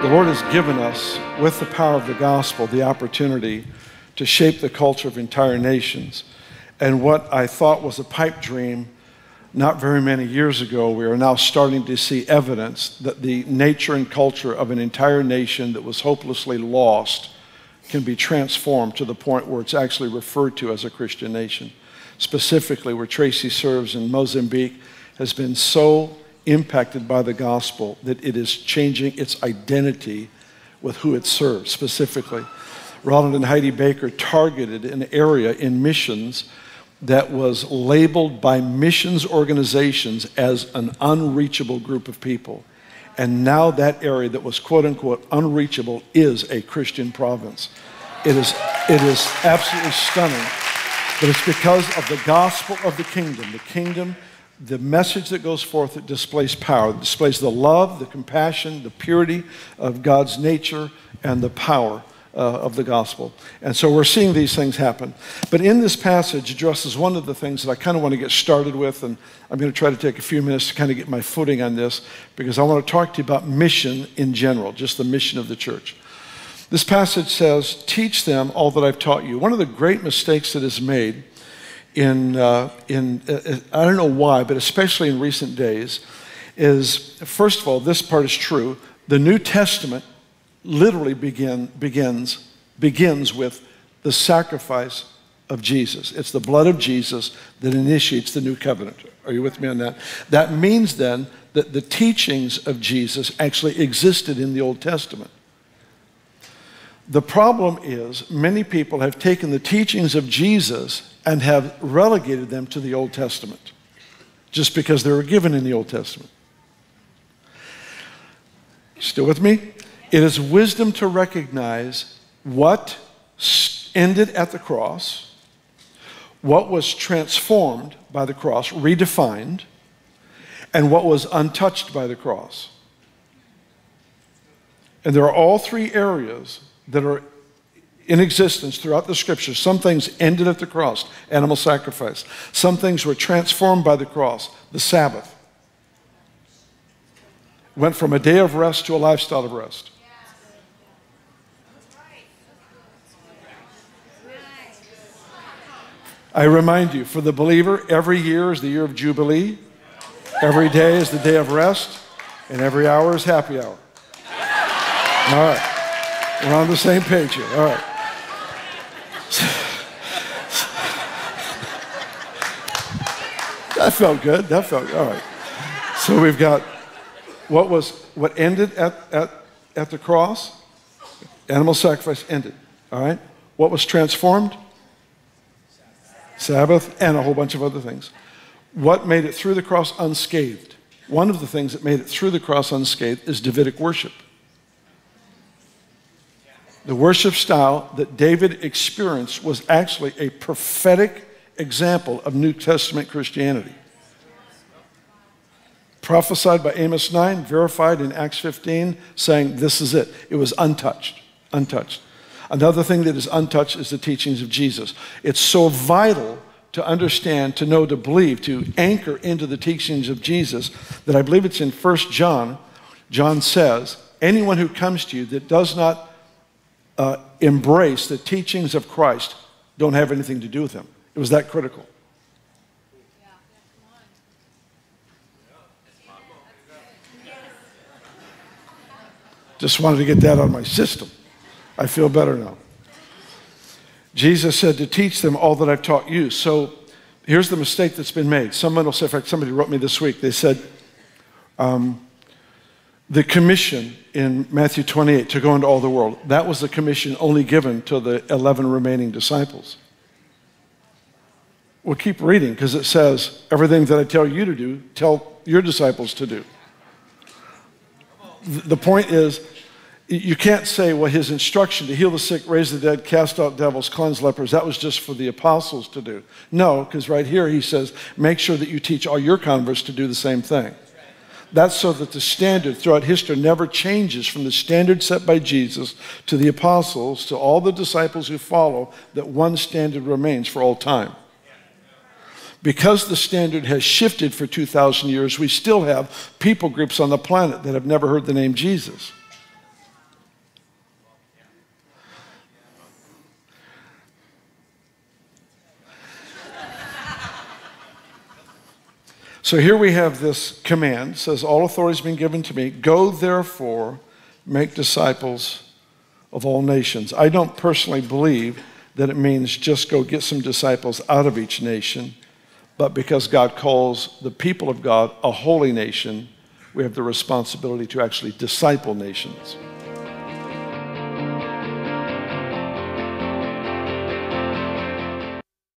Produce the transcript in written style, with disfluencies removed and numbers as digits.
The Lord has given us, with the power of the gospel, the opportunity to shape the culture of entire nations. And what I thought was a pipe dream not very many years ago, we are now starting to see evidence that the nature and culture of an entire nation that was hopelessly lost can be transformed to the point where it's actually referred to as a Christian nation. Specifically, where Tracy serves in Mozambique has been so impacted by the gospel that it is changing its identity with who it serves. Specifically, Ronald and Heidi Baker targeted an area in missions that was labeled by missions organizations as an unreachable group of people. And now that area that was quote unquote unreachable is a Christian province. It is absolutely stunning. But it's because of the gospel of the kingdom, the message that goes forth that displays power, that displays the love, the compassion, the purity of God's nature, and the power of the gospel. And so we're seeing these things happen. But in this passage addresses one of the things that I kind of want to get started with, and I'm going to try to take a few minutes to kind of get my footing on this, because I want to talk to you about mission in general, just the mission of the church. This passage says, teach them all that I've taught you. One of the great mistakes that is made I don't know why, but especially in recent days, is, first of all, this part is true. The New Testament literally begins with the sacrifice of Jesus. It's the blood of Jesus that initiates the new covenant. Are you with me on that? That means then that the teachings of Jesus actually existed in the Old Testament. The problem is many people have taken the teachings of Jesus and have relegated them to the Old Testament just because they were given in the Old Testament. Still with me? It is wisdom to recognize what ended at the cross, what was transformed by the cross, redefined, and what was untouched by the cross. And there are all three areas that are in existence throughout the scriptures. Some things ended at the cross, animal sacrifice. Some things were transformed by the cross, the Sabbath. Went from a day of rest to a lifestyle of rest. I remind you, for the believer, every year is the year of Jubilee. Every day is the day of rest, and every hour is happy hour. All right. We're on the same page here. All right. That felt good. That felt good. All right. So we've got what ended at the cross, animal sacrifice ended. All right. What was transformed? Sabbath, and a whole bunch of other things. What made it through the cross unscathed? One of the things that made it through the cross unscathed is Davidic worship. The worship style that David experienced was actually a prophetic example of New Testament Christianity. Prophesied by Amos 9, verified in Acts 15, saying this is it. It was untouched, untouched. Another thing that is untouched is the teachings of Jesus. It's so vital to understand, to know, to believe, to anchor into the teachings of Jesus that I believe it's in 1 John. John says, anyone who comes to you that does not embrace the teachings of Christ don't have anything to do with him. It was that critical. Just wanted to get that out of my system. I feel better now. Jesus said to teach them all that I've taught you. So here's the mistake that's been made. Someone will say, in fact, somebody wrote me this week. They said, the commission in Matthew 28 to go into all the world, that was the commission only given to the 11 remaining disciples. Well, keep reading, because it says, everything that I tell you to do, tell your disciples to do. The point is, you can't say, well, his instruction to heal the sick, raise the dead, cast out devils, cleanse lepers, that was just for the apostles to do. No, because right here he says, make sure that you teach all your converts to do the same thing. That's so that the standard throughout history never changes from the standard set by Jesus to the apostles, to all the disciples who follow, that one standard remains for all time. Because the standard has shifted for 2,000 years, we still have people groups on the planet that have never heard the name Jesus. So here we have this command. It says, all authority has been given to me. Go therefore, make disciples of all nations. I don't personally believe that it means just go get some disciples out of each nation, but because God calls the people of God a holy nation, we have the responsibility to actually disciple nations.